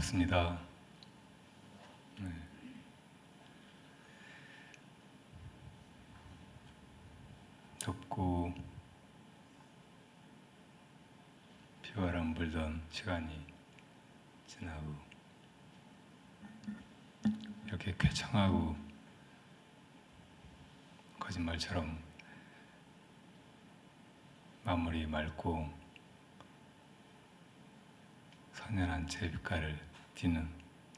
반갑습니다. 네. 덥고 비바람 불던 시간이 지나고 이렇게 쾌청하고 거짓말처럼 마무리 맑고 선연한 제빛깔을 띠는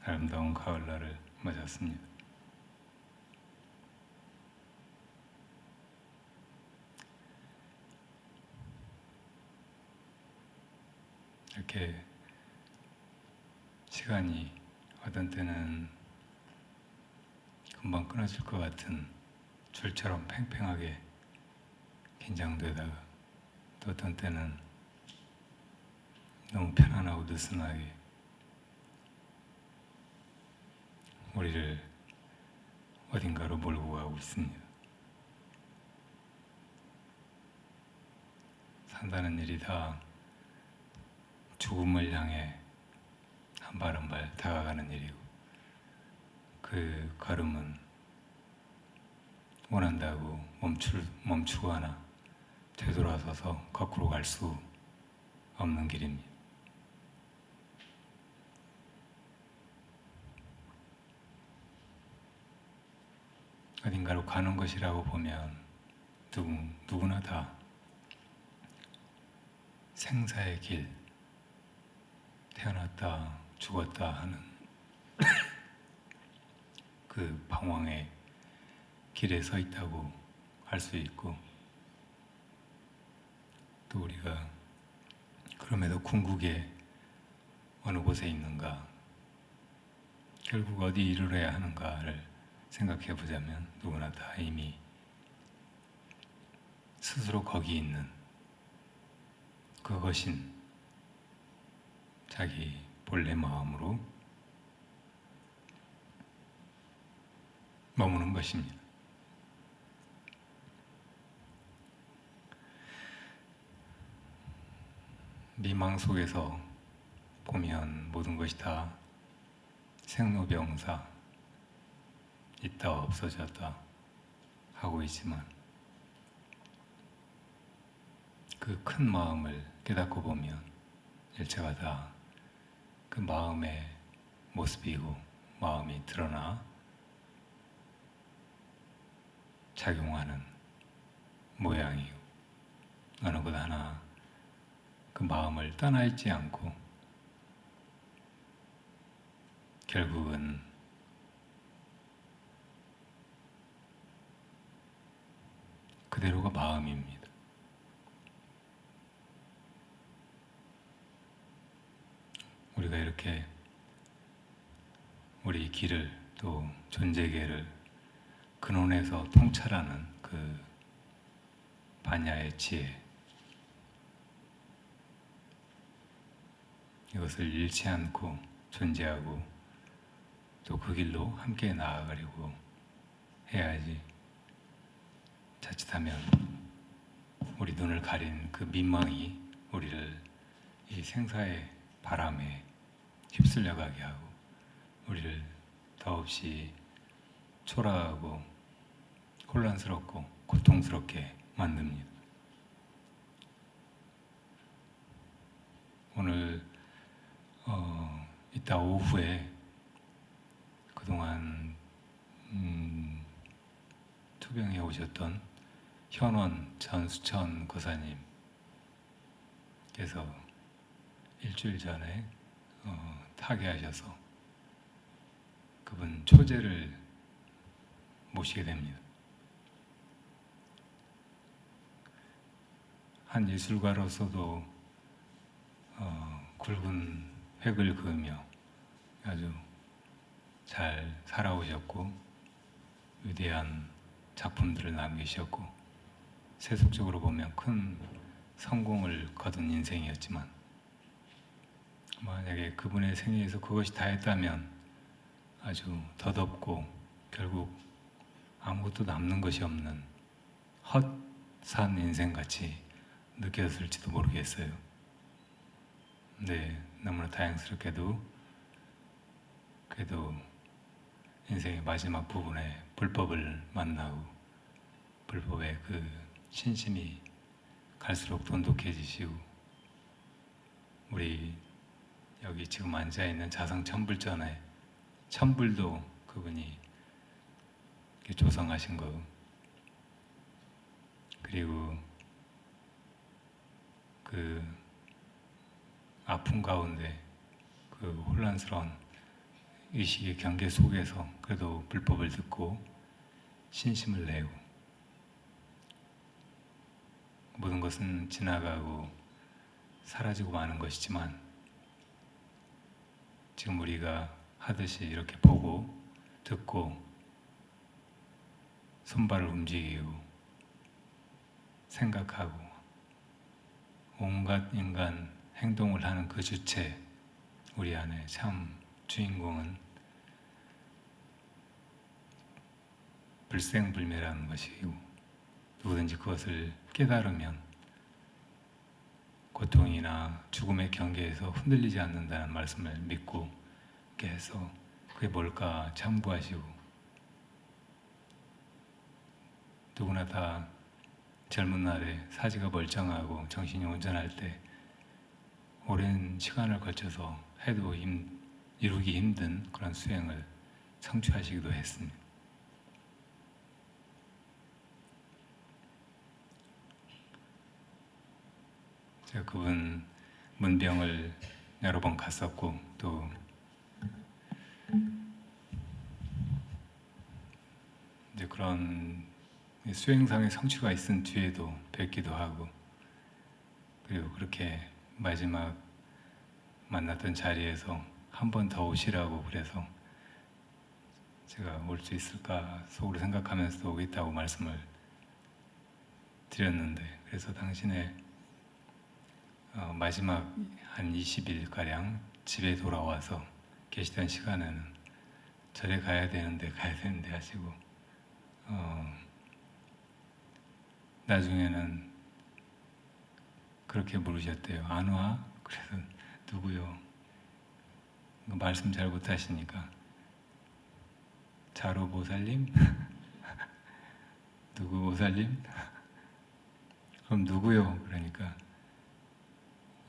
아름다운 가을날을 맞았습니다. 이렇게 시간이 어떤 때는 금방 끊어질 것 같은 줄처럼 팽팽하게 긴장되다가 또 어떤 때는 너무 편안하고 느슨하게 우리를 어딘가로 몰고 가고 있습니다. 산다는 일이 다 죽음을 향해 한 발 한 발 다가가는 일이고, 그 걸음은 원한다고 멈추거나 되돌아서서 거꾸로 갈 수 없는 길입니다. 어딘가로 가는 것이라고 보면 누구나 다 생사의 길, 태어났다 죽었다 하는 그 방황의 길에 서 있다고 할 수 있고, 또 우리가 그럼에도 궁극에 어느 곳에 있는가, 결국 어디 이르러야 하는가를 생각해 보자면 누구나 다 이미 스스로 거기 있는 그것인 자기 본래 마음으로 머무는 것입니다. 미망 속에서 보면 모든 것이 다 생로병사, 있다 없어졌다 하고 있지만, 그 큰 마음을 깨닫고 보면 일체가 다 그 마음의 모습이고 마음이 드러나 작용하는 모양이고, 어느 것 하나 그 마음을 떠나 있지 않고 결국은 그대로가 마음입니다. 우리가 이렇게 우리 길을, 또 존재계를 근원에서 통찰하는 그 반야의 지혜, 이것을 잃지 않고 존재하고 또 그 길로 함께 나아가려고 해야지, 자칫하면 우리 눈을 가린 그 민망이 우리를 이 생사의 바람에 휩쓸려가게 하고 우리를 더없이 초라하고 혼란스럽고 고통스럽게 만듭니다. 오늘 이따 오후에 그동안 투병해 오셨던 현원 전수천 거사님께서 일주일 전에 타계하셔서 그분 초제를 모시게 됩니다. 한 예술가로서도 굵은 획을 그으며 아주 잘 살아오셨고 위대한 작품들을 남기셨고 세속적으로 보면 큰 성공을 거둔 인생이었지만, 만약에 그분의 생애에서 그것이 다였다면 아주 덧없고 결국 아무것도 남는 것이 없는 헛산 인생같이 느꼈을지도 모르겠어요. 네, 너무나 다행스럽게도 그래도 인생의 마지막 부분에 불법을 만나고 불법의 그 신심이 갈수록 돈독해지시고, 우리 여기 지금 앉아있는 자성천불전에 천불도 그분이 조성하신 거, 그리고 그 아픔 가운데 그 혼란스러운 의식의 경계 속에서 그래도 불법을 듣고 신심을 내고, 모든 것은 지나가고 사라지고 마는 것이지만 지금 우리가 하듯이 이렇게 보고 듣고 손발을 움직이고 생각하고 온갖 인간 행동을 하는 그 주체, 우리 안에 참 주인공은 불생불멸하는 것이고, 누구든지 그것을 깨달으면 고통이나 죽음의 경계에서 흔들리지 않는다는 말씀을 믿고 이렇게 해서 그게 뭘까 참고하시고, 누구나 다 젊은 날에 사지가 멀쩡하고 정신이 온전할 때 오랜 시간을 거쳐서 해도 이루기 힘든 그런 수행을 성취하시기도 했습니다. 제가 그분 문병을 여러 번 갔었고, 또 이제 그런 수행상의 성취가 있은 뒤에도 뵙기도 하고, 그리고 그렇게 마지막 만났던 자리에서 한 번 더 오시라고 그래서 제가 올 수 있을까 속으로 생각하면서도 오겠다고 말씀을 드렸는데, 그래서 당신의 마지막 한 20일가량 집에 돌아와서 계시던 시간에는 절에 가야 되는데 하시고, 나중에는 그렇게 물으셨대요. 안 와? 그래서 누구요? 말씀 잘 못하시니까 자로 보살님? 누구 보살님? 그럼 누구요? 그러니까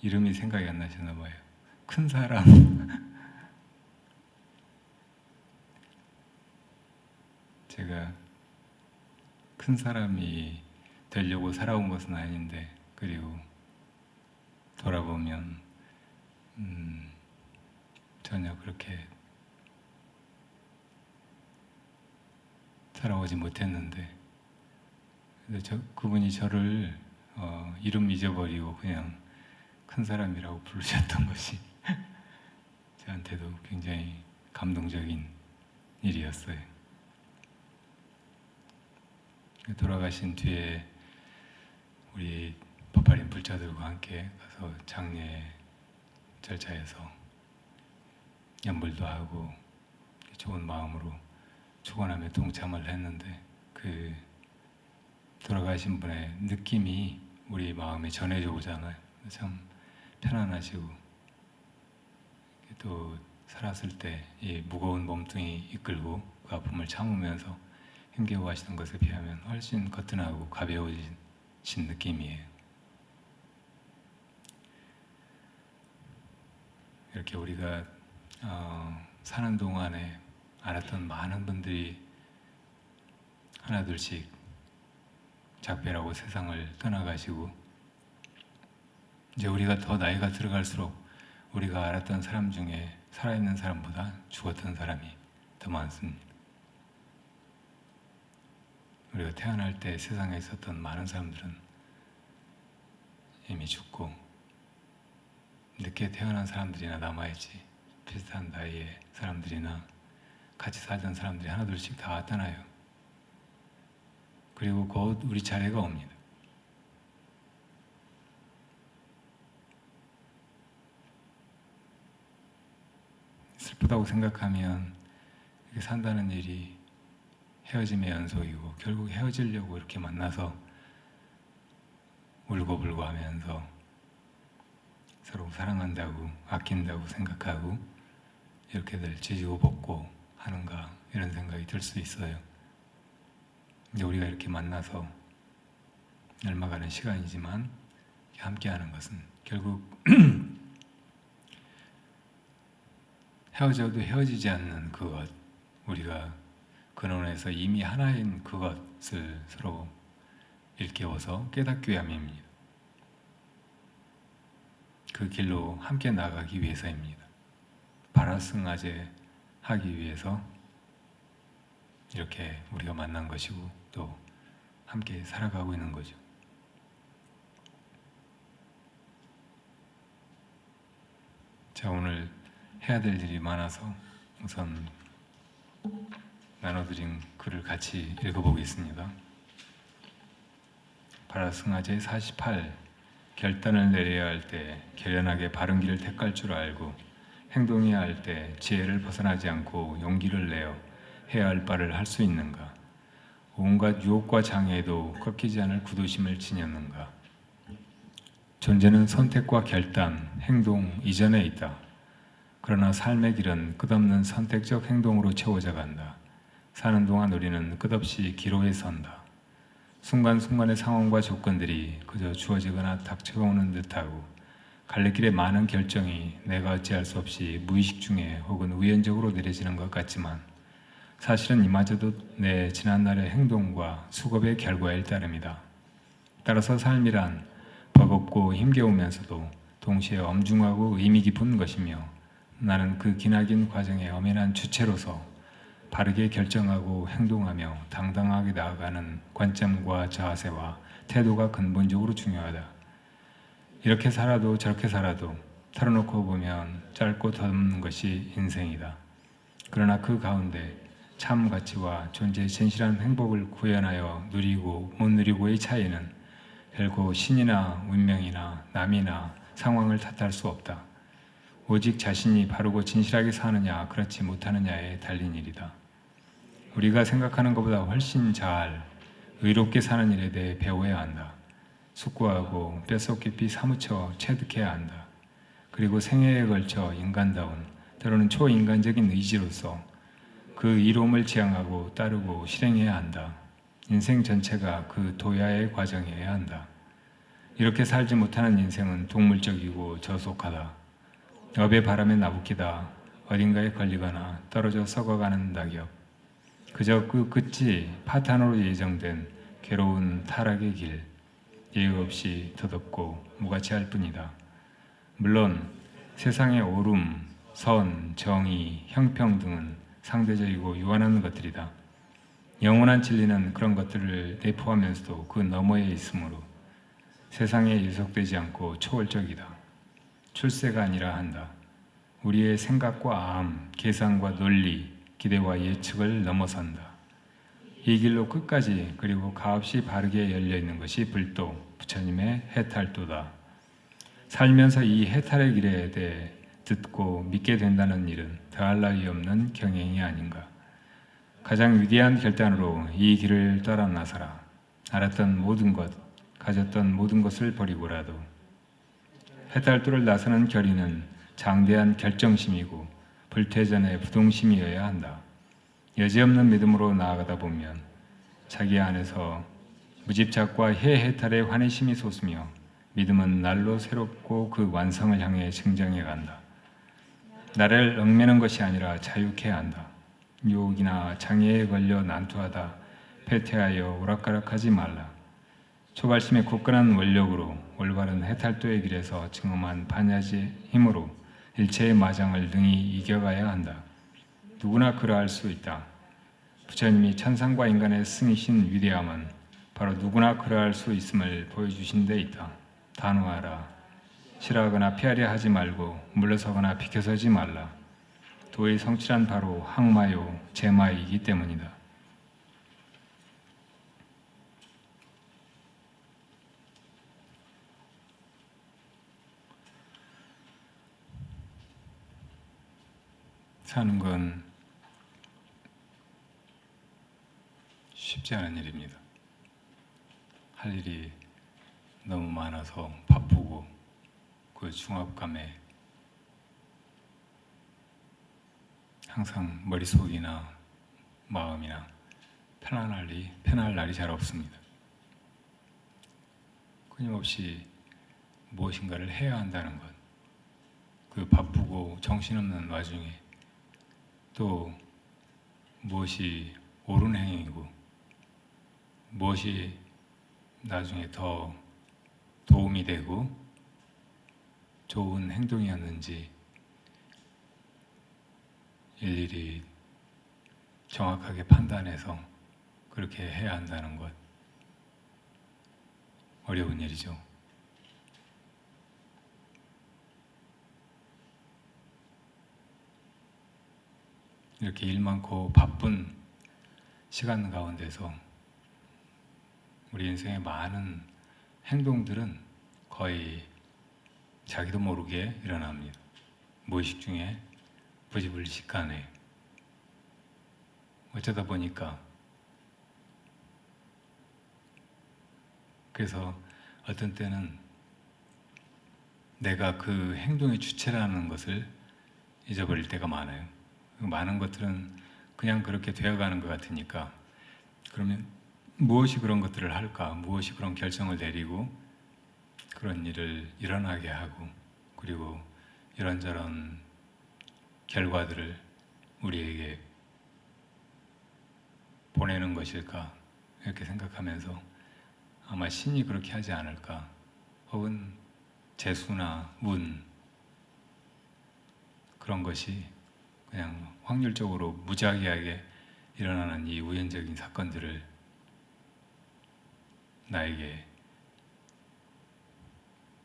이름이 생각이 안 나시나 봐요. 큰 사람. 제가 큰 사람이 되려고 살아온 것은 아닌데, 그리고 돌아보면 전혀 그렇게 살아오지 못했는데, 그분이 저를 이름 잊어버리고 그냥 큰 사람이라고 부르셨던 것이 저한테도 굉장히 감동적인 일이었어요. 돌아가신 뒤에 우리 법화린 불자들과 함께 가서 장례 절차에서 연불도 하고 좋은 마음으로 축원하며 동참을 했는데, 그 돌아가신 분의 느낌이 우리 마음에 전해져 오잖아요. 참 편안하시고, 또 살았을 때 이 무거운 몸뚱이 이끌고 그 아픔을 참으면서 힘겨워하시는 것에 비하면 훨씬 거뜬하고 가벼워진 느낌이에요. 이렇게 우리가 사는 동안에 알았던 많은 분들이 하나둘씩 작별하고 세상을 떠나가시고, 이제 우리가 더 나이가 들어갈수록 우리가 알았던 사람 중에 살아있는 사람보다 죽었던 사람이 더 많습니다. 우리가 태어날 때 세상에 있었던 많은 사람들은 이미 죽고, 늦게 태어난 사람들이나 남아있지, 비슷한 나이의 사람들이나 같이 살던 사람들이 하나둘씩 다 떠나요. 그리고 곧 우리 차례가 옵니다. 슬프다고 생각하면 이렇게 산다는 일이 헤어짐의 연속이고, 결국 헤어지려고 이렇게 만나서 울고불고 하면서 서로 사랑한다고 아낀다고 생각하고 이렇게들 지지고 볶고 하는가 이런 생각이 들 수 있어요. 근데 우리가 이렇게 만나서 얼마간의 시간이지만 함께하는 것은 결국 헤어져도 헤어지지 않는 그것, 우리가 근원에서 이미 하나인 그것을 서로 일깨워서 깨닫기 위함입니다. 그 길로 함께 나가기 위해서입니다. 발화승화제 하기 위해서 이렇게 우리가 만난 것이고 또 함께 살아가고 있는 거죠. 자, 오늘 해야 될 일이 많아서 우선 나눠드린 글을 같이 읽어보겠습니다. 발화승화제 48. 결단을 내려야 할 때 결연하게 바른 길을 택할 줄 알고 행동해야 할 때 지혜를 벗어나지 않고 용기를 내어 해야 할 바를 할 수 있는가? 온갖 유혹과 장애에도 꺾이지 않을 굳으심을 지녔는가? 존재는 선택과 결단, 행동 이전에 있다. 그러나 삶의 길은 끝없는 선택적 행동으로 채워져 간다. 사는 동안 우리는 끝없이 기로에 선다. 순간순간의 상황과 조건들이 그저 주어지거나 닥쳐오는 듯하고 갈래길의 많은 결정이 내가 어찌할 수 없이 무의식 중에 혹은 우연적으로 내려지는 것 같지만 사실은 이마저도 내 지난날의 행동과 수급의 결과일 따름이다. 따라서 삶이란 버겁고 힘겨우면서도 동시에 엄중하고 의미 깊은 것이며 나는 그 기나긴 과정의 엄연한 주체로서 바르게 결정하고 행동하며 당당하게 나아가는 관점과 자세와 태도가 근본적으로 중요하다. 이렇게 살아도 저렇게 살아도 털어놓고 보면 짧고 덧없는 것이 인생이다. 그러나 그 가운데 참 가치와 존재의 진실한 행복을 구현하여 누리고 못 누리고의 차이는 결코 신이나 운명이나 남이나 상황을 탓할 수 없다. 오직 자신이 바르고 진실하게 사느냐 그렇지 못하느냐에 달린 일이다. 우리가 생각하는 것보다 훨씬 잘 의롭게 사는 일에 대해 배워야 한다. 숙고하고 뼛속 깊이 사무쳐 체득해야 한다. 그리고 생애에 걸쳐 인간다운 때로는 초인간적인 의지로서 그 이로움을 지향하고 따르고 실행해야 한다. 인생 전체가 그 도야의 과정이어야 한다. 이렇게 살지 못하는 인생은 동물적이고 저속하다. 업의 바람에 나부끼다 어딘가에 걸리거나 떨어져 썩어가는 낙엽. 그저 그 끝이 파탄으로 예정된 괴로운 타락의 길, 예의 없이 더덥고 무가치할 뿐이다. 물론 세상의 옳음, 선, 정의, 형평 등은 상대적이고 유한한 것들이다. 영원한 진리는 그런 것들을 내포하면서도 그 너머에 있으므로 세상에 예속되지 않고 초월적이다. 출세가 아니라 한다. 우리의 생각과 암, 계산과 논리, 기대와 예측을 넘어선다. 이 길로 끝까지 그리고 가없이 바르게 열려있는 것이 불도 부처님의 해탈도다. 살면서 이 해탈의 길에 대해 듣고 믿게 된다는 일은 더할 나위 없는 경행이 아닌가. 가장 위대한 결단으로 이 길을 따라 나서라. 알았던 모든 것, 가졌던 모든 것을 버리고라도. 해탈도를 나서는 결의는 장대한 결정심이고 불퇴전의 부동심이어야 한다. 여지없는 믿음으로 나아가다 보면 자기 안에서 무집착과 해탈의 환희심이 솟으며 믿음은 날로 새롭고 그 완성을 향해成장해 간다. 나를 얽매는 것이 아니라 자유케 한다. 유혹이나 장애에 걸려 난투하다 패퇴하여 오락가락하지 말라. 초발심의 굳건한 원력으로 올바른 해탈도의 길에서 증험한 반야지의 힘으로 일체의 마장을 능히 이겨가야 한다. 누구나 그러할 수 있다. 부처님이 천상과 인간의 승이신 위대함은 바로 누구나 그러할 수 있음을 보여주신 데 있다. 단호하라. 싫어하거나 피하려 하지 말고 물러서거나 비켜서지 말라. 도의 성취란 바로 항마요 제마이기 때문이다. 사는 건 쉽지 않은 일입니다. 할 일이 너무 많아서 바쁘고 그 중압감에 항상 머릿속이나 마음이나 편할 날이 잘 없습니다. 끊임없이 무엇인가를 해야 한다는 것, 그 바쁘고 정신없는 와중에 또 무엇이 옳은 행위이고 무엇이 나중에 더 도움이 되고 좋은 행동이었는지 일일이 정확하게 판단해서 그렇게 해야 한다는 것, 어려운 일이죠. 이렇게 일 많고 바쁜 시간 가운데서 우리 인생의 많은 행동들은 거의 자기도 모르게 일어납니다. 무의식 중에 부지불식간에 어쩌다 보니까. 그래서 어떤 때는 내가 그 행동의 주체라는 것을 잊어버릴 때가 많아요. 많은 것들은 그냥 그렇게 되어가는 것 같으니까, 그러면 무엇이 그런 것들을 할까? 무엇이 그런 결정을 내리고 그런 일을 일어나게 하고, 그리고 이런저런 결과들을 우리에게 보내는 것일까? 이렇게 생각하면서 아마 신이 그렇게 하지 않을까? 혹은 재수나 운, 그런 것이 그냥 확률적으로 무작위하게 일어나는 이 우연적인 사건들을 나에게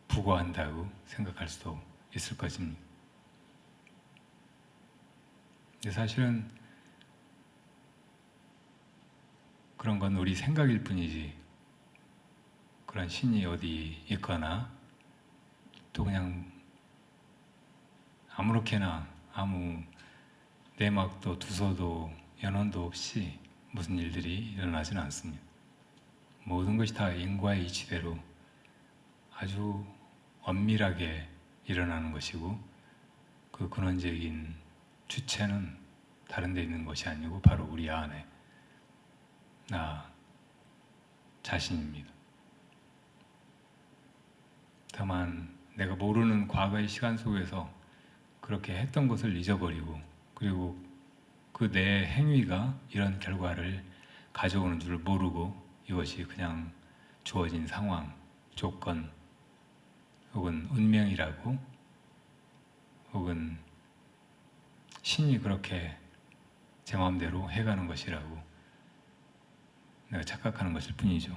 부과한다고 생각할 수도 있을 것입니다. 근데 사실은 그런 건 우리 생각일 뿐이지, 그런 신이 어디 있거나 또 그냥 아무렇게나 아무 내막도 두서도 연원도 없이 무슨 일들이 일어나지는 않습니다. 모든 것이 다 인과의 이치대로 아주 엄밀하게 일어나는 것이고, 그 근원적인 주체는 다른 데 있는 것이 아니고 바로 우리 안에 나 자신입니다. 다만 내가 모르는 과거의 시간 속에서 그렇게 했던 것을 잊어버리고, 그리고 그 내 행위가 이런 결과를 가져오는 줄 모르고 이것이 그냥 주어진 상황, 조건, 혹은 운명이라고, 혹은 신이 그렇게 제 마음대로 해가는 것이라고 내가 착각하는 것일 뿐이죠.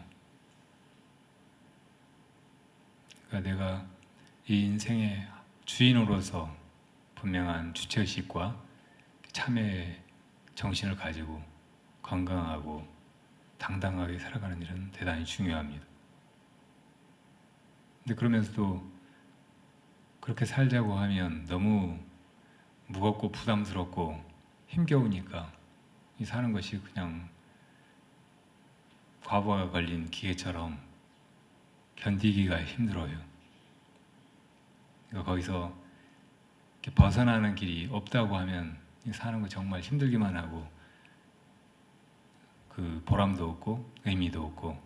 그러니까 내가 이 인생의 주인으로서 분명한 주체의식과 참회의 정신을 가지고 건강하고 당당하게 살아가는 일은 대단히 중요합니다. 근데 그러면서도 그렇게 살자고 하면 너무 무겁고 부담스럽고 힘겨우니까 이 사는 것이 그냥 과부하가 걸린 기계처럼 견디기가 힘들어요. 그러니까 거기서 이렇게 벗어나는 길이 없다고 하면 사는 거 정말 힘들기만 하고 그 보람도 없고 의미도 없고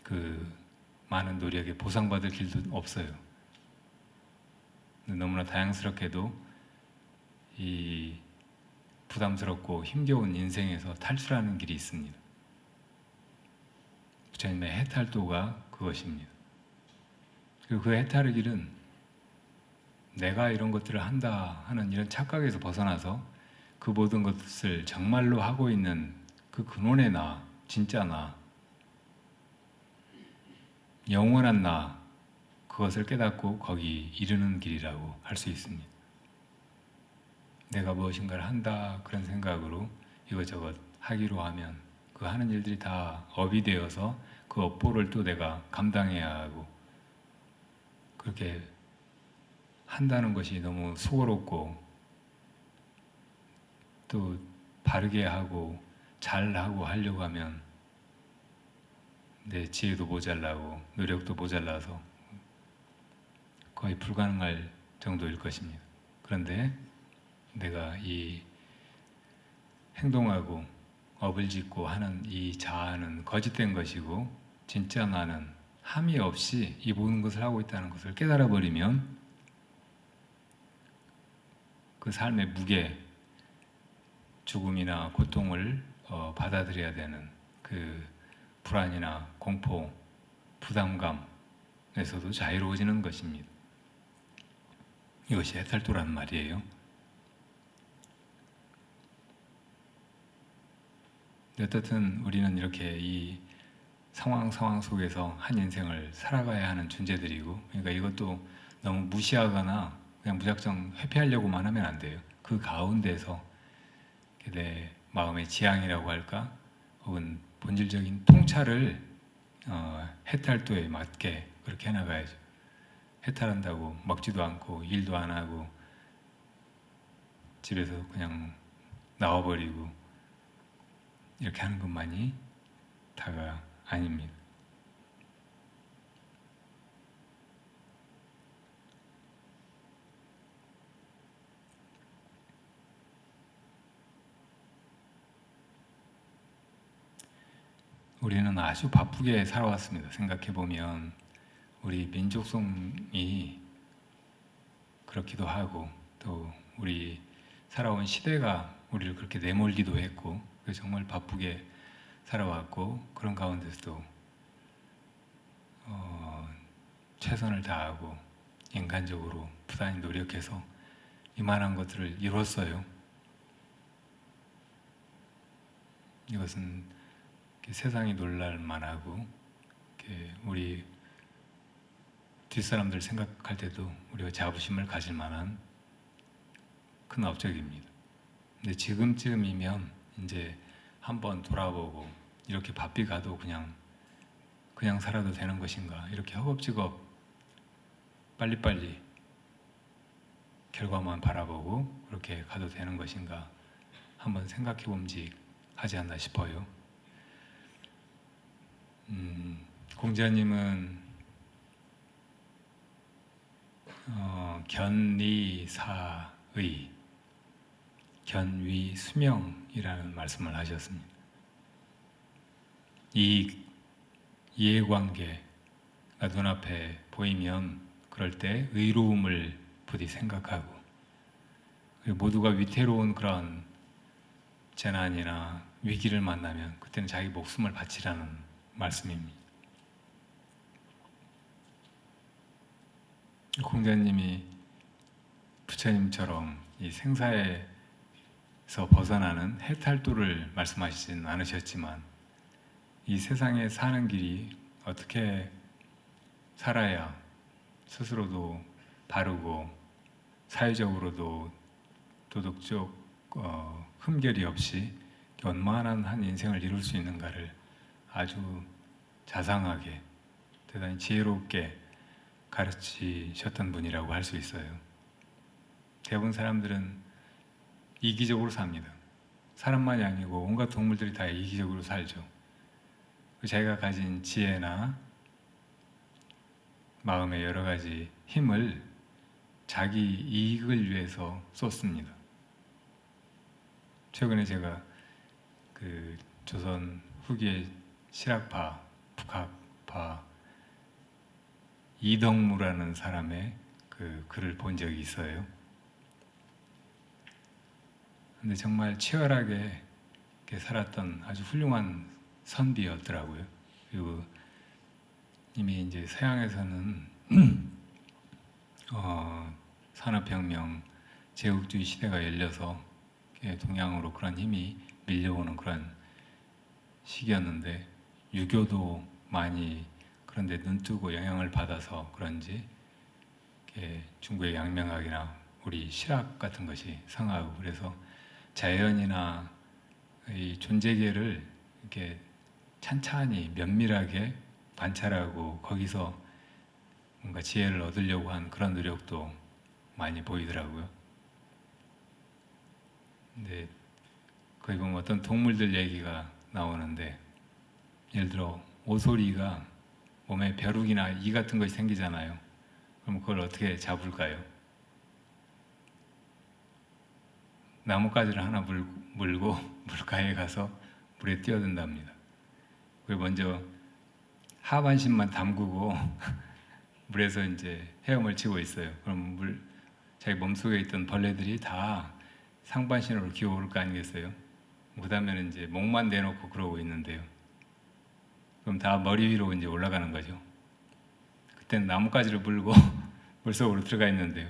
그 많은 노력에 보상받을 길도 없어요. 너무나 다양스럽게도 이 부담스럽고 힘겨운 인생에서 탈출하는 길이 있습니다. 부처님의 해탈도가 그것입니다. 그리고 그 해탈의 길은 내가 이런 것들을 한다 하는 이런 착각에서 벗어나서 그 모든 것을 정말로 하고 있는 그 근원의 나, 진짜 나, 영원한 나, 그것을 깨닫고 거기 이르는 길이라고 할 수 있습니다. 내가 무엇인가를 한다 그런 생각으로 이것저것 하기로 하면 그 하는 일들이 다 업이 되어서 그 업보를 또 내가 감당해야 하고, 그렇게 한다는 것이 너무 수고롭고 또 바르게 하고 잘하고 하려고 하면 내 지혜도 모자라고 노력도 모자라서 거의 불가능할 정도일 것입니다. 그런데 내가 이 행동하고 업을 짓고 하는 이 자아는 거짓된 것이고 진짜 나는 함이 없이 이 모든 것을 하고 있다는 것을 깨달아 버리면 그 삶의 무게, 죽음이나 고통을 받아들여야 되는 그 불안이나 공포, 부담감에서도 자유로워지는 것입니다. 이것이 해탈도라는 말이에요. 어떻든 우리는 이렇게 이 상황 속에서 한 인생을 살아가야 하는 존재들이고, 그러니까 이것도 너무 무시하거나 그냥 무작정 회피하려고만 하면 안 돼요. 그 가운데서 내 마음의 지향이라고 할까, 혹은 본질적인 통찰을 해탈도에 맞게 그렇게 해나가야죠. 해탈한다고 먹지도 않고 일도 안 하고 집에서 그냥 나와버리고 이렇게 하는 것만이 다가 아닙니다. 우리는 아주 바쁘게 살아왔습니다. 생각해보면 우리 민족성이 그렇기도 하고 또 우리 살아온 시대가 우리를 그렇게 내몰기도 했고 정말 바쁘게 살아왔고 그런 가운데서도 최선을 다하고 인간적으로 부단히 노력해서 이만한 것들을 이뤘어요. 이것은 세상이 놀랄 만하고 우리 뒷사람들 생각할 때도 우리가 자부심을 가질 만한 큰 업적입니다. 근데 지금쯤이면 이제 한번 돌아보고 이렇게 바삐 가도 그냥 살아도 되는 것인가, 이렇게 허겁지겁 빨리빨리 결과만 바라보고 그렇게 가도 되는 것인가 한번 생각해 봄직하지 않나 싶어요. 공자님은 견리사의 견위수명이라는 말씀을 하셨습니다. 이 이해관계가 눈앞에 보이면 그럴 때 의로움을 부디 생각하고 모두가 위태로운 그런 재난이나 위기를 만나면 그때는 자기 목숨을 바치라는 말씀입니다. 공자님이 부처님처럼 이 생사에서 벗어나는 해탈도를 말씀하시진 않으셨지만 이 세상에 사는 길이 어떻게 살아야 스스로도 바르고 사회적으로도 도덕적 흠결이 없이 원만한 한 인생을 이룰 수 있는가를 아주 자상하게 대단히 지혜롭게 가르치셨던 분이라고 할 수 있어요. 대부분 사람들은 이기적으로 삽니다. 사람만이 아니고 온갖 동물들이 다 이기적으로 살죠. 자기가 가진 지혜나 마음의 여러 가지 힘을 자기 이익을 위해서 쏟습니다. 최근에 제가 그 조선 후기의 실학파, 북학파 이덕무라는 사람의 그 글을 본 적이 있어요. 근데 정말 치열하게 살았던 아주 훌륭한 선비였더라고요. 그리고 이미 이제 서양에서는 산업혁명, 제국주의 시대가 열려서 동양으로 그런 힘이 밀려오는 그런 시기였는데 유교도 많이 그런데 눈뜨고 영향을 받아서 그런지 중국의 양명학이나 우리 실학 같은 것이 성하고 그래서 자연이나 이 존재계를 이렇게 찬찬히 면밀하게 관찰하고 거기서 뭔가 지혜를 얻으려고 한 그런 노력도 많이 보이더라고요. 근데 거기 보면 어떤 동물들 얘기가 나오는데 예를 들어 오소리가 몸에 벼룩이나 이 같은 것이 생기잖아요. 그럼 그걸 어떻게 잡을까요? 나뭇가지를 하나 물고 물가에 가서 물에 뛰어든답니다. 그리고 먼저 하반신만 담그고 물에서 이제 헤엄을 치고 있어요. 그럼 자기 몸속에 있던 벌레들이 다 상반신으로 기어오를 거 아니겠어요? 그 다음에는 이제 목만 내놓고 그러고 있는데요. 그럼 다 머리 위로 이제 올라가는 거죠. 그때는 나뭇가지를 물고 물속으로 들어가 있는데요.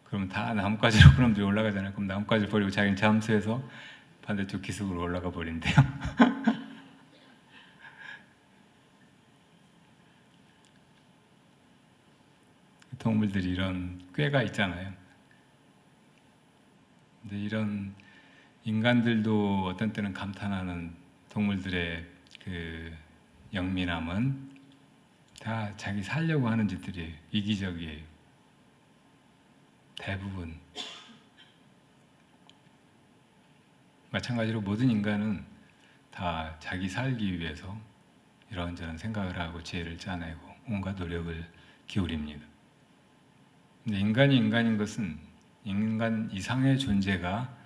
그럼 다 나뭇가지로 그놈들이 올라가잖아요. 그럼 나뭇가지를 버리고 자기는 잠수해서 반대쪽 기슭으로 올라가 버린대요. 동물들이 이런 꾀가 있잖아요. 근데 이런 인간들도 어떤 때는 감탄하는 동물들의 그 영민함은 다 자기 살려고 하는 짓들이에요. 이기적이에요. 대부분. 마찬가지로 모든 인간은 다 자기 살기 위해서 이런저런 생각을 하고 지혜를 짜내고 온갖 노력을 기울입니다. 근데 인간이 인간인 것은 인간 이상의 존재가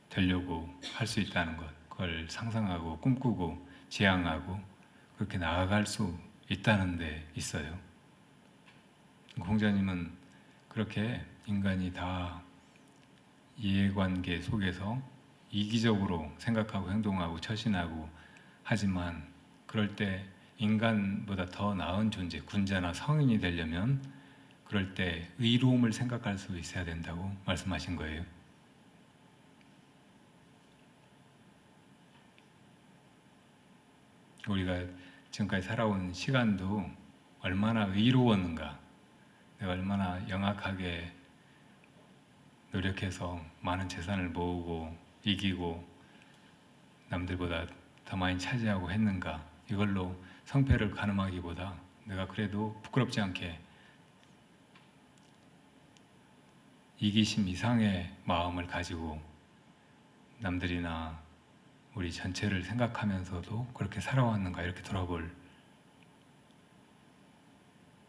되려고 할 수 있다는 것, 그걸 상상하고 꿈꾸고 지향하고 그렇게 나아갈 수 있다는 데 있어요. 공자님은 그렇게 인간이 다 이해관계 속에서 이기적으로 생각하고 행동하고 처신하고 하지만 그럴 때 인간보다 더 나은 존재, 군자나 성인이 되려면 그럴 때 의로움을 생각할 수 있어야 된다고 말씀하신 거예요. 우리가 지금까지 살아온 시간도 얼마나 의로웠는가, 내가 얼마나 영악하게 노력해서 많은 재산을 모으고 이기고 남들보다 더 많이 차지하고 했는가, 이걸로 성패를 가늠하기보다 내가 그래도 부끄럽지 않게 이기심 이상의 마음을 가지고 남들이나 우리 전체를 생각하면서도 그렇게 살아왔는가, 이렇게 돌아볼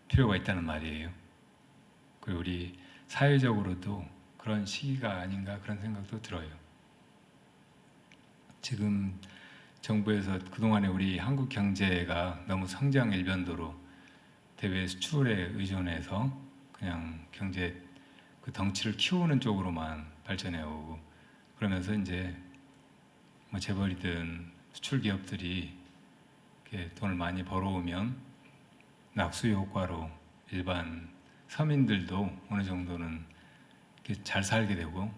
필요가 있다는 말이에요. 그리고 우리 사회적으로도 그런 시기가 아닌가, 그런 생각도 들어요. 지금 정부에서 그동안에 우리 한국 경제가 너무 성장 일변도로 대외 수출에 의존해서 그냥 경제 그 덩치를 키우는 쪽으로만 발전해 오고, 그러면서 이제 뭐 재벌이든 수출 기업들이 이렇게 돈을 많이 벌어오면 낙수 효과로 일반 서민들도 어느 정도는 이렇게 잘 살게 되고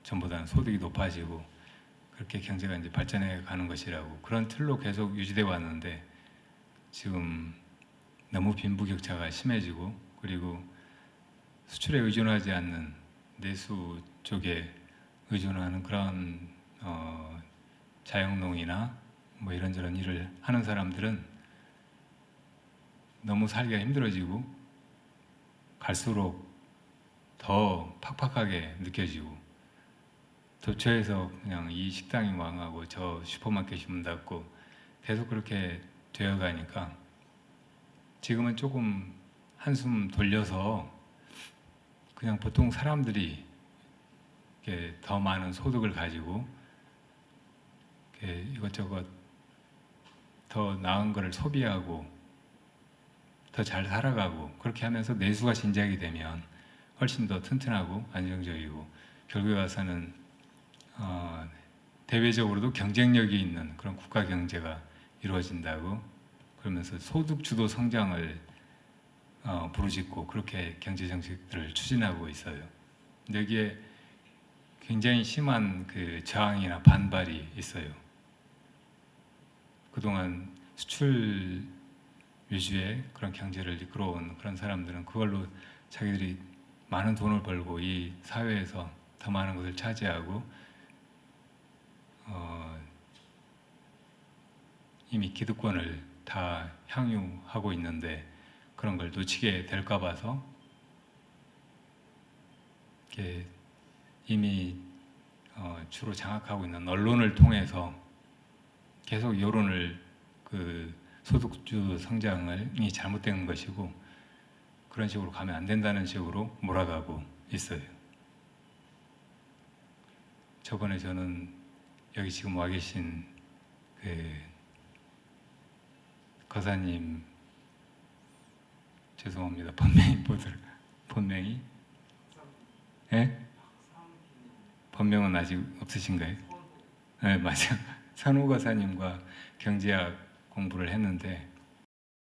전보다는 소득이 높아지고 그렇게 경제가 이제 발전해 가는 것이라고, 그런 틀로 계속 유지되어 왔는데 지금 너무 빈부격차가 심해지고, 그리고 수출에 의존하지 않는 내수 쪽에 의존하는 그런 자영농이나 뭐 이런저런 일을 하는 사람들은 너무 살기가 힘들어지고 갈수록 더 팍팍하게 느껴지고, 도처에서 그냥 이 식당이 망하고 저 슈퍼마켓이 문 닫고 계속 그렇게 되어가니까 지금은 조금 한숨 돌려서 그냥 보통 사람들이 이렇게 더 많은 소득을 가지고 이렇게 이것저것 더 나은 것을 소비하고 더 잘 살아가고, 그렇게 하면서 내수가 진작이 되면 훨씬 더 튼튼하고 안정적이고 결국에 가서는 대외적으로도 경쟁력이 있는 그런 국가 경제가 이루어진다고, 그러면서 소득 주도 성장을 부르짖고 그렇게 경제 정책들을 추진하고 있어요. 여기에 굉장히 심한 그 저항이나 반발이 있어요. 그동안 수출 위주의 그런 경제를 이끌어온 그런 사람들은 그걸로 자기들이 많은 돈을 벌고 이 사회에서 더 많은 것을 차지하고 이미 기득권을 다 향유하고 있는데 그런 걸 놓치게 될까 봐서 이렇게 이미 주로 장악하고 있는 언론을 통해서 계속 여론을 그 소득주 성장이 잘못된 것이고 그런 식으로 가면 안 된다는 식으로 몰아가고 있어요. 저번에 저는 여기 지금 와 계신 그 거사님 죄송합니다. 본명이 예? 본명은 아직 없으신가요? 네, 맞아요. 산호 거사님과 경제학 공부를 했는데